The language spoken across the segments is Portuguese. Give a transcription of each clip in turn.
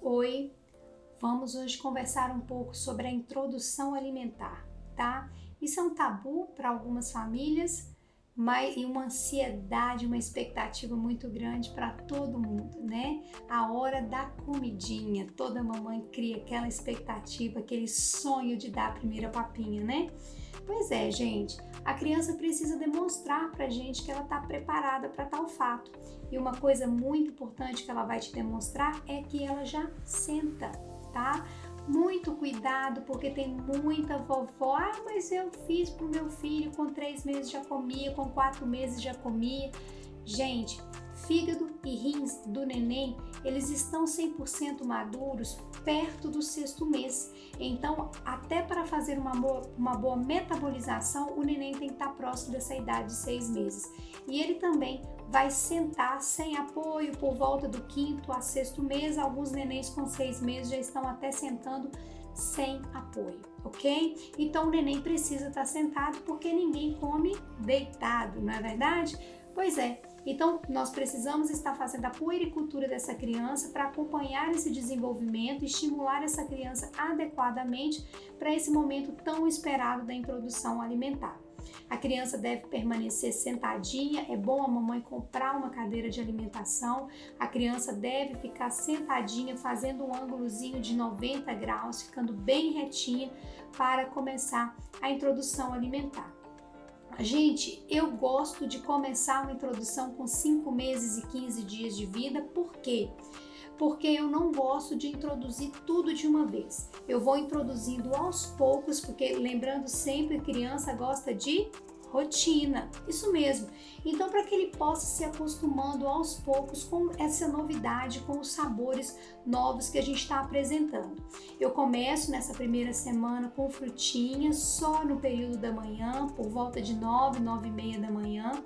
Oi, vamos hoje conversar um pouco sobre a introdução alimentar, tá? Isso é um tabu para algumas famílias, mas e uma ansiedade, uma expectativa muito grande para todo mundo, né? A hora da comidinha, toda mamãe cria aquela expectativa, aquele sonho de dar a primeira papinha, né? Pois é, gente, a criança precisa demonstrar pra gente que ela está preparada para tal fato. E uma coisa muito importante que ela vai te demonstrar é que ela já senta, tá? Muito cuidado, porque tem muita vovó, mas eu fiz pro meu filho, com 3 meses já comia, com 4 meses já comia. Gente, fígado e rins do neném, eles estão 100% maduros perto do 6º mês. Então, até para fazer uma boa metabolização, o neném tem que estar próximo dessa idade de 6 meses. E ele também vai sentar sem apoio por volta do 5º a 6º mês. Alguns nenéns com 6 meses já estão até sentando sem apoio, ok? Então, o neném precisa estar sentado porque ninguém come deitado, não é verdade? Pois é. Então, nós precisamos estar fazendo a puericultura dessa criança para acompanhar esse desenvolvimento e estimular essa criança adequadamente para esse momento tão esperado da introdução alimentar. A criança deve permanecer sentadinha, é bom a mamãe comprar uma cadeira de alimentação, a criança deve ficar sentadinha, fazendo um ângulozinho de 90 graus, ficando bem retinha para começar a introdução alimentar. Gente, eu gosto de começar uma introdução com 5 meses e 15 dias de vida, por quê? Porque eu não gosto de introduzir tudo de uma vez. Eu vou introduzindo aos poucos, porque lembrando sempre, criança gosta de rotina, isso mesmo. Então, para que ele possa se acostumando aos poucos com essa novidade, com os sabores novos que a gente está apresentando. Eu começo nessa primeira semana com frutinhas, só no período da manhã, por volta de 9, 9h30 da manhã.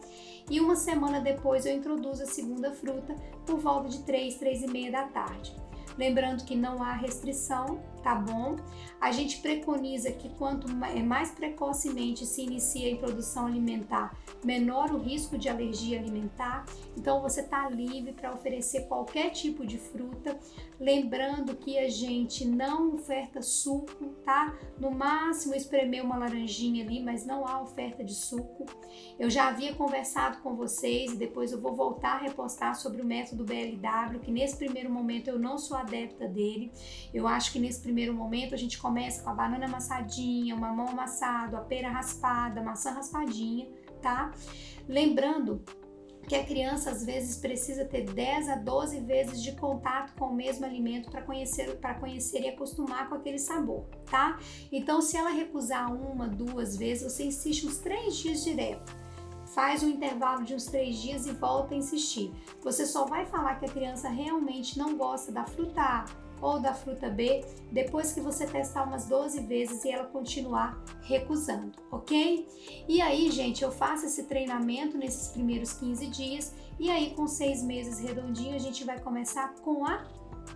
E uma semana depois eu introduzo a segunda fruta por volta de 3, 3h30 da tarde. Lembrando que não há restrição, tá bom? A gente preconiza que quanto mais precocemente se inicia a introdução alimentar, menor o risco de alergia alimentar. Então você tá livre para oferecer qualquer tipo de fruta. Lembrando que a gente não oferta suco, tá? No máximo espremer uma laranjinha ali, mas não há oferta de suco. Eu já havia conversado com vocês e depois eu vou voltar a repostar sobre o método BLW, que nesse primeiro momento eu não sou adepta dele. Eu acho que nesse primeiro momento a gente começa com a banana amassadinha, o mamão amassado, a pera raspada, a maçã raspadinha, tá? Lembrando que a criança às vezes precisa ter 10 a 12 vezes de contato com o mesmo alimento para conhecer e acostumar com aquele sabor, tá? Então, se ela recusar 1, 2 vezes, você insiste uns 3 dias direto. Faz um intervalo de uns 3 dias e volta a insistir. Você só vai falar que a criança realmente não gosta da fruta A ou da fruta B depois que você testar umas 12 vezes e ela continuar recusando, ok? E aí, gente, eu faço esse treinamento nesses primeiros 15 dias e aí com 6 meses redondinho a gente vai começar com a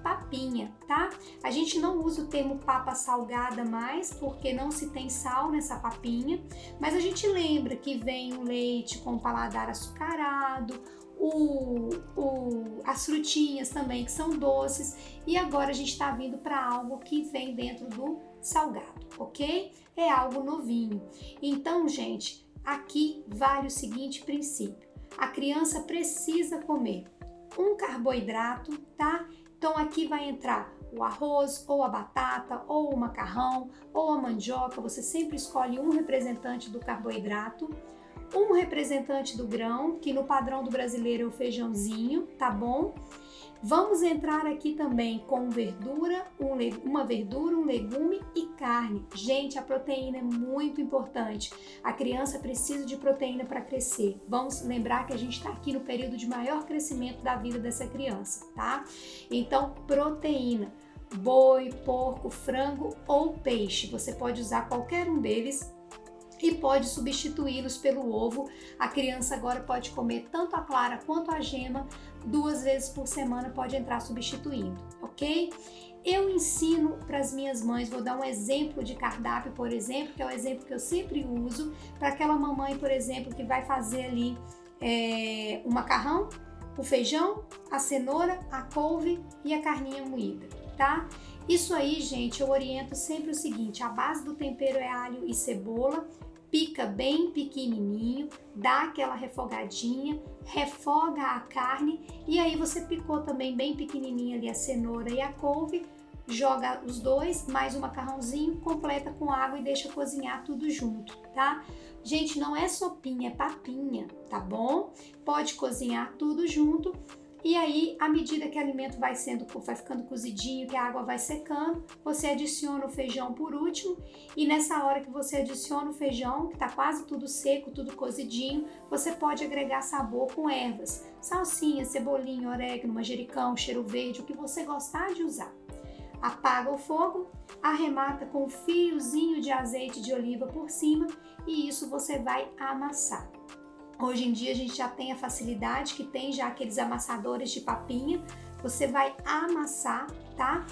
papinha, tá? A gente não usa o termo papa salgada mais, porque não se tem sal nessa papinha, mas a gente lembra que vem o leite com paladar açucarado, as frutinhas também que são doces, e agora a gente está vindo para algo que vem dentro do salgado, ok? É algo novinho. Então, gente, aqui vale o seguinte princípio: a criança precisa comer um carboidrato, tá? Então aqui vai entrar o arroz, ou a batata, ou o macarrão, ou a mandioca. Você sempre escolhe um representante do carboidrato, um representante do grão, que no padrão do brasileiro é o feijãozinho, tá bom? Vamos entrar aqui também com uma verdura, um legume e carne. Gente, a proteína é muito importante. A criança precisa de proteína para crescer. Vamos lembrar que a gente está aqui no período de maior crescimento da vida dessa criança, tá? Então, proteína. Boi, porco, frango ou peixe. Você pode usar qualquer um deles e pode substituí-los pelo ovo. A criança agora pode comer tanto a clara quanto a gema, 2 vezes por semana pode entrar substituindo, ok? Eu ensino para as minhas mães, vou dar um exemplo de cardápio, por exemplo, que é o exemplo que eu sempre uso para aquela mamãe, por exemplo, que vai fazer ali o macarrão, o feijão, a cenoura, a couve e a carninha moída, tá? Isso aí, gente, eu oriento sempre o seguinte: a base do tempero é alho e cebola, pica bem pequenininho, dá aquela refogadinha, refoga a carne e aí você picou também bem pequenininho ali a cenoura e a couve, joga os dois, mais o macarrãozinho, completa com água e deixa cozinhar tudo junto, tá? Gente, não é sopinha, é papinha, tá bom? Pode cozinhar tudo junto. E aí, à medida que o alimento vai ficando cozidinho, que a água vai secando, você adiciona o feijão por último e nessa hora que você adiciona o feijão, que tá quase tudo seco, tudo cozidinho, você pode agregar sabor com ervas, salsinha, cebolinha, orégano, manjericão, cheiro verde, o que você gostar de usar. Apaga o fogo, arremata com um fiozinho de azeite de oliva por cima e isso você vai amassar. Hoje em dia a gente já tem a facilidade que tem já aqueles amassadores de papinha, você vai amassar, tá?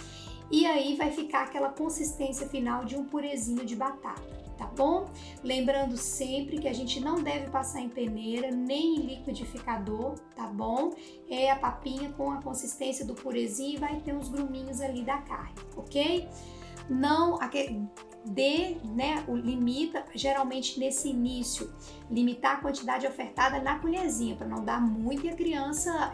E aí vai ficar aquela consistência final de um purezinho de batata, tá bom? Lembrando sempre que a gente não deve passar em peneira nem em liquidificador, tá bom? É a papinha com a consistência do purezinho e vai ter uns gruminhos ali da carne, ok? Não, limita, geralmente nesse início, limitar a quantidade ofertada na colherzinha, para não dar muito e a criança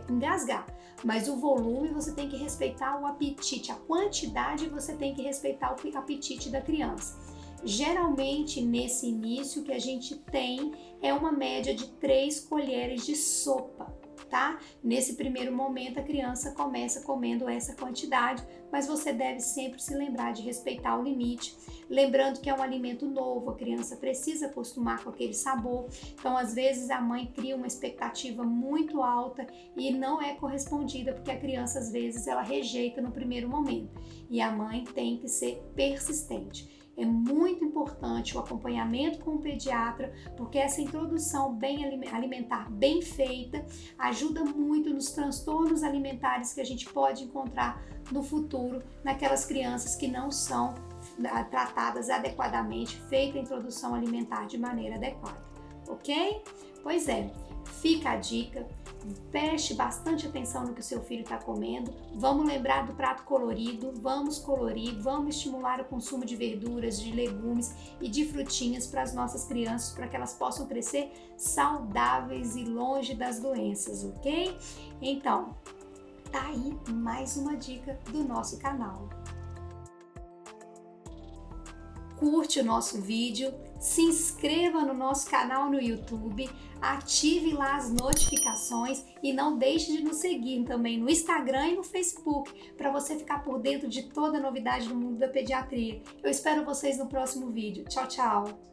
engasgar. Mas o volume você tem que respeitar o apetite, a quantidade você tem que respeitar o apetite da criança. Geralmente nesse início que a gente tem é uma média de 3 colheres de sopa. Tá? Nesse primeiro momento a criança começa comendo essa quantidade, mas você deve sempre se lembrar de respeitar o limite, lembrando que é um alimento novo, a criança precisa acostumar com aquele sabor, então às vezes a mãe cria uma expectativa muito alta e não é correspondida, porque a criança às vezes ela rejeita no primeiro momento e a mãe tem que ser persistente. É muito importante o acompanhamento com o pediatra, porque essa introdução alimentar bem feita ajuda muito nos transtornos alimentares que a gente pode encontrar no futuro naquelas crianças que não são tratadas adequadamente, feita a introdução alimentar de maneira adequada, ok? Pois é, fica a dica. Preste bastante atenção no que o seu filho está comendo. Vamos lembrar do prato colorido, vamos colorir, vamos estimular o consumo de verduras, de legumes e de frutinhas para as nossas crianças, para que elas possam crescer saudáveis e longe das doenças, ok? Então, tá aí mais uma dica do nosso canal. Curte o nosso vídeo, se inscreva no nosso canal no YouTube, ative lá as notificações e não deixe de nos seguir também no Instagram e no Facebook para você ficar por dentro de toda a novidade do mundo da pediatria. Eu espero vocês no próximo vídeo. Tchau, tchau!